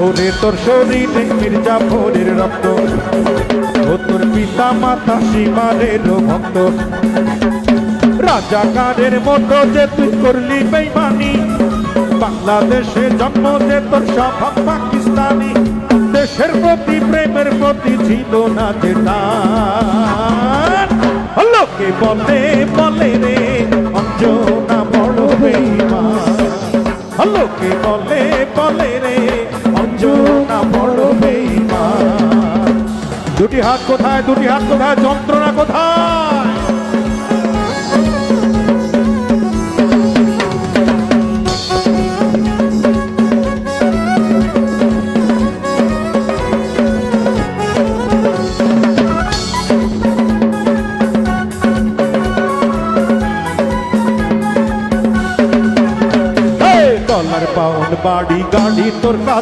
ওরে তোর শরীরে মির্জাফরের রক্ত, ও তোর পিতা মাতা সীমানেরও ভক্ত। রাজাকারের মতো যে তুই করলি বেইমানি, বাংলাদেশে জন্ম যে তোর স্বভাব পাকিস্তানি। দেশের প্রতি প্রেমের প্রতি ছিল না যে টান। লোকে বলে বলে রে অঞ্জনা বড় বেঈমান, লোকে বলে বলে রে অঞ্জনা বড় বেঈমান। দুটি হাত কোথায়, দুটি হাত কোথায়, যন্ত্রণা কোথায়? ডলার পাউন্ড বাড়ি গাড়ি তোর কাছে